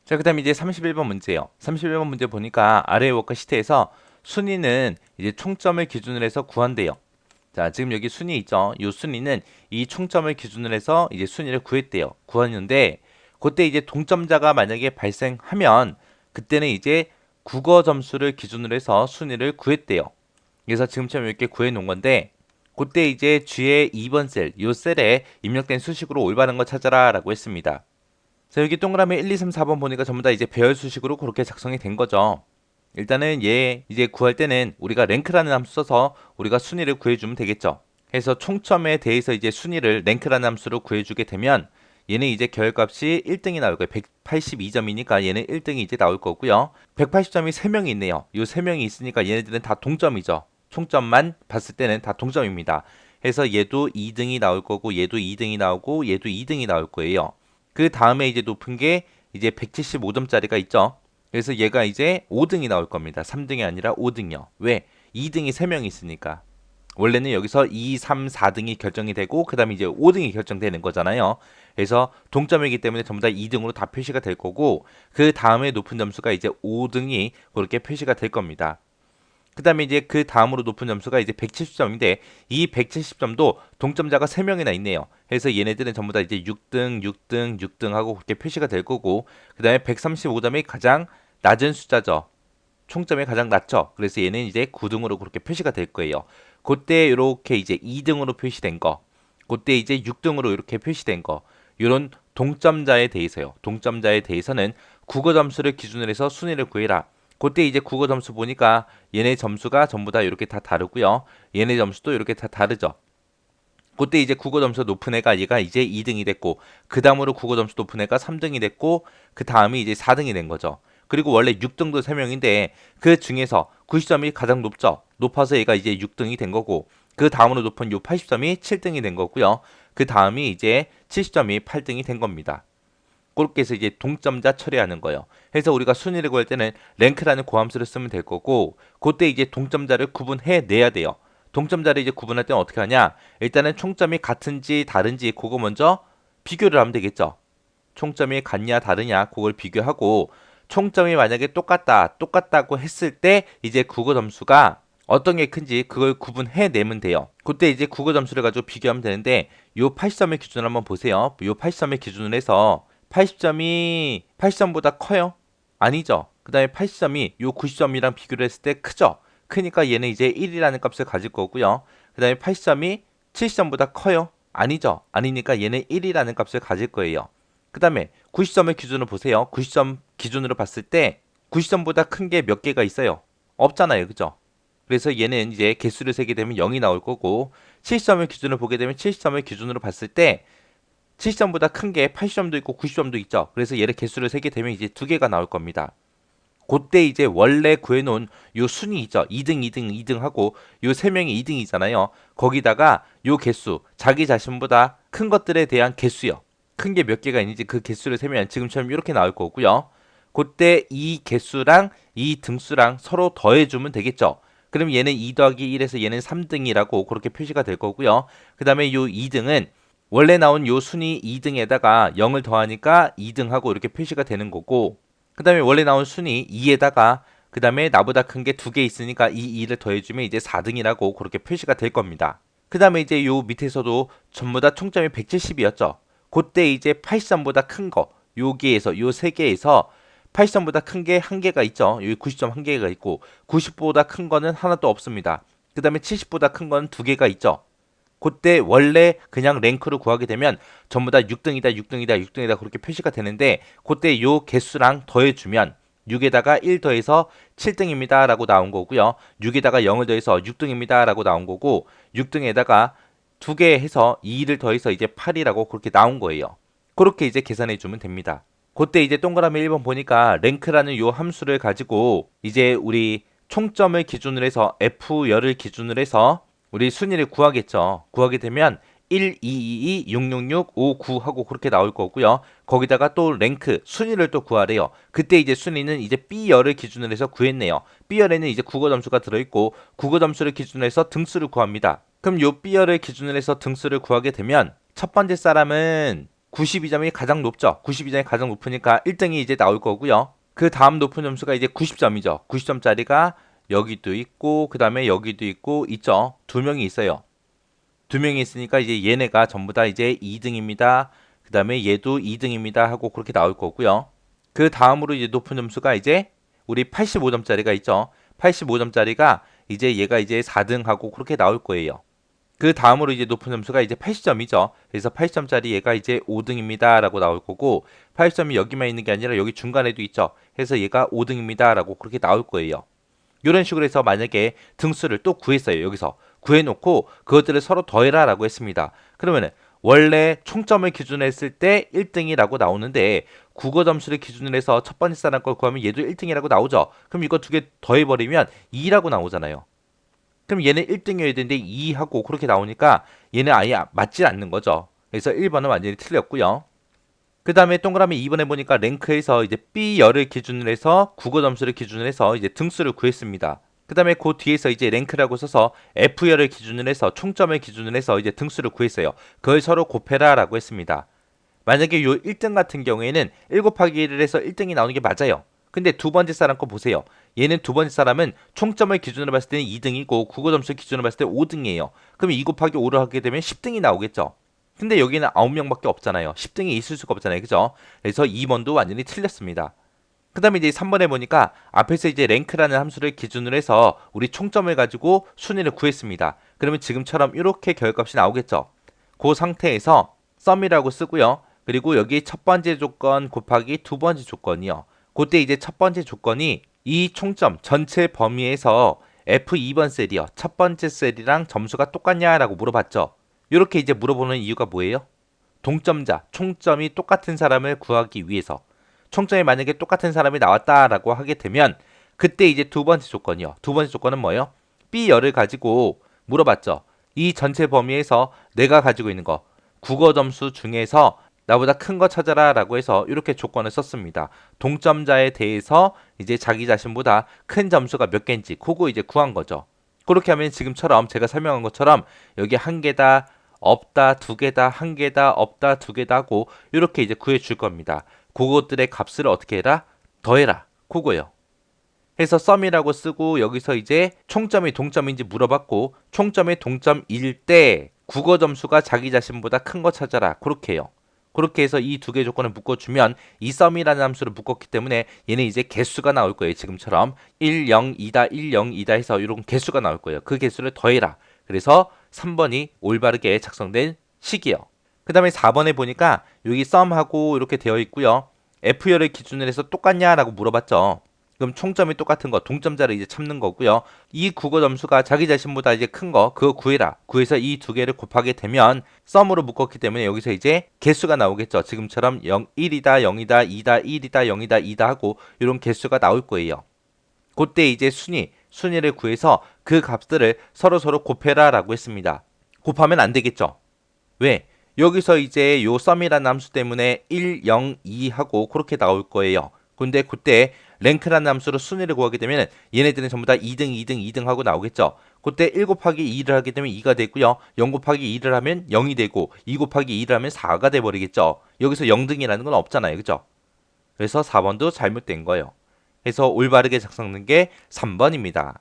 자, 그 다음에 이제 31번 문제예요. 31번 문제 보니까 아래 워크시트에서 순위는 이제 총점을 기준으로 해서 구한대요. 자, 지금 여기 순위 있죠? 이 순위는 이 총점을 기준으로 해서 이제 순위를 구했대요. 구했는데, 그때 이제 동점자가 만약에 발생하면, 그때는 이제 국어 점수를 기준으로 해서 순위를 구했대요. 그래서 지금처럼 이렇게 구해 놓은 건데, 그때 이제 G의 2번 셀, 이 셀에 입력된 수식으로 올바른 거 찾아라 라고 했습니다. 자, 여기 동그라미 1, 2, 3, 4번 보니까 전부 다 이제 배열 수식으로 그렇게 작성이 된 거죠. 일단은 얘 이제 구할 때는 우리가 랭크라는 함수 써서 우리가 순위를 구해주면 되겠죠. 그래서 총점에 대해서 이제 순위를 랭크라는 함수로 구해주게 되면 얘는 이제 결값이 1등이 나올 거예요. 182점이니까 얘는 1등이 이제 나올 거고요. 180점이 3명이 있네요. 이 3명이 있으니까 얘네들은 다 동점이죠. 총점만 봤을 때는 다 동점입니다. 그래서 얘도 2등이 나올 거고 얘도 2등이 나오고 얘도 2등이 나올 거예요. 그 다음에 이제 높은 게 이제 175점짜리가 있죠. 그래서 얘가 이제 5등이 나올 겁니다. 3등이 아니라 5등이요. 왜? 2등이 3명이 있으니까. 원래는 여기서 2, 3, 4등이 결정이 되고 그 다음에 이제 5등이 결정되는 거잖아요. 그래서 동점이기 때문에 전부 다 2등으로 다 표시가 될 거고 그 다음에 높은 점수가 이제 5등이 그렇게 표시가 될 겁니다. 그 다음에 이제 그 다음으로 높은 점수가 이제 170점인데 이 170점도 동점자가 3명이나 있네요. 그래서 얘네들은 전부 다 이제 6등, 6등, 6등 하고 그렇게 표시가 될 거고 그 다음에 135점이 가장 낮은 숫자죠. 총점이 가장 낮죠. 그래서 얘는 이제 9등으로 그렇게 표시가 될 거예요. 그때 이렇게 이제 2등으로 표시된 거, 그때 이제 6등으로 이렇게 표시된 거, 이런 동점자에 대해서요. 동점자에 대해서는 국어 점수를 기준으로 해서 순위를 구해라. 그때 이제 국어 점수 보니까 얘네 점수가 전부 다 이렇게 다 다르고요. 얘네 점수도 이렇게 다 다르죠. 그때 이제 국어 점수 높은 애가 얘가 이제 2등이 됐고 그 다음으로 국어 점수 높은 애가 3등이 됐고 그 다음이 이제 4등이 된 거죠. 그리고 원래 6등도 3명인데 그 중에서 90점이 가장 높죠. 높아서 얘가 이제 6등이 된 거고 그 다음으로 높은 요 80점이 7등이 된 거고요. 그 다음이 이제 70점이 8등이 된 겁니다. 그렇게 해서 이제 동점자 처리하는 거예요. 그래서 우리가 순위를 구할 때는 랭크라는 고함수를 쓰면 될 거고 그때 이제 동점자를 구분해 내야 돼요. 동점자를 이제 구분할 때는 어떻게 하냐? 일단은 총점이 같은지 다른지 그거 먼저 비교를 하면 되겠죠. 총점이 같냐 다르냐 그걸 비교하고 총점이 만약에 똑같다고 했을 때 이제 국어 점수가 어떤 게 큰지 그걸 구분해 내면 돼요. 그때 이제 국어 점수를 가지고 비교하면 되는데 요 80점의 기준을 한번 보세요. 요 80점의 기준으로 해서 80점이 80점보다 커요? 아니죠. 그 다음에 80점이 요 90점이랑 비교를 했을 때 크죠. 크니까 얘는 이제 1이라는 값을 가질 거고요. 그 다음에 80점이 70점보다 커요? 아니죠. 아니니까 얘는 1이라는 값을 가질 거예요. 그 다음에 90점을 기준으로 보세요. 90점 기준으로 봤을 때 90점보다 큰 게 몇 개가 있어요? 없잖아요. 그죠? 그래서 얘는 이제 개수를 세게 되면 0이 나올 거고 70점을 기준으로 보게 되면 70점을 기준으로 봤을 때 70점보다 큰 게 80점도 있고 90점도 있죠. 그래서 얘를 개수를 세게 되면 이제 두 개가 나올 겁니다. 그때 이제 원래 구해놓은 요 순위 있죠. 2등, 2등, 2등 하고 요 세 명이 2등이잖아요. 거기다가 요 개수, 자기 자신보다 큰 것들에 대한 개수요. 큰 게 몇 개가 있는지 그 개수를 세면 지금처럼 이렇게 나올 거고요. 그때 이 개수랑 이 등수랑 서로 더해주면 되겠죠. 그럼 얘는 2 더하기 1에서 얘는 3등이라고 그렇게 표시가 될 거고요. 그 다음에 요 2등은 원래 나온 요 순위 2등에다가 0을 더하니까 2등하고 이렇게 표시가 되는 거고 그 다음에 원래 나온 순위 2에다가 그 다음에 나보다 큰 게 두 개 있으니까 이 2를 더해주면 이제 4등이라고 그렇게 표시가 될 겁니다. 그 다음에 이제 요 밑에서도 전부 다 총점이 170이었죠. 그때 이제 80점보다 큰 거, 여기에서 요 세 개에서 80점보다 큰 게 한 개가 있죠. 여기 90점 한 개가 있고 90보다 큰 거는 하나도 없습니다. 그 다음에 70보다 큰 거는 두 개가 있죠. 그때 원래 그냥 랭크로 구하게 되면 전부 다 6등이다, 6등이다, 6등이다 그렇게 표시가 되는데 그때 요 개수랑 더해주면 6에다가 1 더해서 7등입니다 라고 나온 거고요. 6에다가 0을 더해서 6등입니다 라고 나온 거고 6등에다가 두 개 해서 2를 더해서 이제 8이라고 그렇게 나온 거예요. 그렇게 이제 계산해 주면 됩니다. 그때 이제 동그라미 1번 보니까 랭크라는 요 함수를 가지고 이제 우리 총점을 기준으로 해서 F열을 기준으로 해서 우리 순위를 구하겠죠. 구하게 되면 1, 2, 2, 2, 6, 6, 6, 5, 9 하고 그렇게 나올 거고요. 거기다가 또 랭크, 순위를 또 구하래요. 그때 이제 순위는 이제 B열을 기준으로 해서 구했네요. B열에는 이제 국어 점수가 들어있고 국어 점수를 기준으로 해서 등수를 구합니다. 그럼 요 B열을 기준으로 해서 등수를 구하게 되면 첫 번째 사람은 92점이 가장 높죠. 92점이 가장 높으니까 1등이 이제 나올 거고요. 그 다음 높은 점수가 이제 90점이죠. 90점짜리가 여기도 있고 그 다음에 여기도 있죠. 두 명이 있어요. 두 명이 있으니까 이제 얘네가 전부 다 이제 2등입니다. 그 다음에 얘도 2등입니다 하고 그렇게 나올 거고요. 그 다음으로 이제 높은 점수가 이제 우리 85점짜리가 있죠. 85점짜리가 이제 얘가 이제 4등 하고 그렇게 나올 거예요. 그 다음으로 이제 높은 점수가 이제 80점이죠. 그래서 80점짜리 얘가 이제 5등입니다 라고 나올 거고 80점이 여기만 있는 게 아니라 여기 중간에도 있죠. 해서 얘가 5등입니다 라고 그렇게 나올 거예요. 이런 식으로 해서 만약에 등수를 또 구했어요. 여기서 구해놓고 그것들을 서로 더해라 라고 했습니다. 그러면은 원래 총점을 기준으로 했을 때 1등이라고 나오는데 국어 점수를 기준으로 해서 첫 번째 사람 걸 구하면 얘도 1등이라고 나오죠. 그럼 이거 두 개 더해버리면 2라고 나오잖아요. 그럼 얘는 1등이어야 되는데 2하고 그렇게 나오니까 얘는 아예 맞지 않는 거죠. 그래서 1번은 완전히 틀렸고요. 그 다음에 동그라미 2번에 보니까 랭크에서 이제 B열을 기준으로 해서 국어 점수를 기준으로 해서 이제 등수를 구했습니다. 그 다음에 그 뒤에서 이제 랭크라고 써서 F열을 기준으로 해서 총점을 기준으로 해서 이제 등수를 구했어요. 그걸 서로 곱해라 라고 했습니다. 만약에 요 1등 같은 경우에는 1 곱하기 1을 해서 1등이 나오는 게 맞아요. 근데 두 번째 사람 거 보세요. 얘는 두 번째 사람은 총점을 기준으로 봤을 때는 2등이고 국어 점수 기준으로 봤을 때 5등이에요. 그럼 2 곱하기 5를 하게 되면 10등이 나오겠죠. 근데 여기는 9명밖에 없잖아요. 10등이 있을 수가 없잖아요. 그죠? 그래서 2번도 완전히 틀렸습니다. 그 다음에 이제 3번에 보니까 앞에서 이제 랭크라는 함수를 기준으로 해서 우리 총점을 가지고 순위를 구했습니다. 그러면 지금처럼 이렇게 결값이 나오겠죠. 그 상태에서 썸이라고 쓰고요. 그리고 여기 첫 번째 조건 곱하기 두 번째 조건이요. 그때 이제 첫 번째 조건이 이 총점 전체 범위에서 F2번 셀이요. 첫 번째 셀이랑 점수가 똑같냐라고 물어봤죠. 이렇게 이제 물어보는 이유가 뭐예요? 동점자, 총점이 똑같은 사람을 구하기 위해서. 총점이 만약에 똑같은 사람이 나왔다라고 하게 되면 그때 이제 두 번째 조건이요. 두 번째 조건은 뭐예요? B열을 가지고 물어봤죠. 이 전체 범위에서 내가 가지고 있는 거 국어 점수 중에서 나보다 큰 거 찾아라 라고 해서 이렇게 조건을 썼습니다. 동점자에 대해서 이제 자기 자신보다 큰 점수가 몇 개인지 그거 이제 구한 거죠. 그렇게 하면 지금처럼 제가 설명한 것처럼 여기 한 개다, 없다, 두 개다, 한 개다, 없다, 두 개다 하고 이렇게 이제 구해 줄 겁니다. 그것들의 값을 어떻게 해라? 더해라. 그거요. 해서 썸이라고 쓰고 여기서 이제 총점이 동점인지 물어봤고 총점이 동점일 때 국어 점수가 자기 자신보다 큰 거 찾아라. 그렇게 해요. 그렇게 해서 이 두 개 조건을 묶어주면 이 썸이라는 함수를 묶었기 때문에 얘는 이제 개수가 나올 거예요. 지금처럼 1, 0, 2다, 1, 0, 2다 해서 이런 개수가 나올 거예요. 그 개수를 더해라. 그래서 3번이 올바르게 작성된 식이에요. 그 다음에 4번에 보니까 여기 썸하고 이렇게 되어 있고요. F열을 기준으로 해서 똑같냐라고 물어봤죠. 그럼 총점이 똑같은 거 동점자를 이제 찾는 거고요. 이 국어 점수가 자기 자신보다 이제 큰 거 그거 구해라. 구해서 이 두 개를 곱하게 되면 썸으로 묶었기 때문에 여기서 이제 개수가 나오겠죠. 지금처럼 0, 1이다, 0이다, 2다, 1이다, 0이다, 2다 하고 이런 개수가 나올 거예요. 그때 이제 순위를 구해서 그 값들을 서로 곱해라 라고 했습니다. 곱하면 안 되겠죠. 왜? 여기서 이제 요 썸이라는 함수 때문에 1, 0, 2 하고 그렇게 나올 거예요. 근데 그때 랭크라는 함수로 순위를 구하게 되면 얘네들은 전부 다 2등, 2등, 2등 하고 나오겠죠. 그때 1 곱하기 2를 하게 되면 2가 되고요. 0 곱하기 2를 하면 0이 되고 2 곱하기 2를 하면 4가 돼버리겠죠. 여기서 0등이라는 건 없잖아요. 그죠? 그래서 4번도 잘못된 거예요. 그래서 올바르게 작성된 게 3번입니다.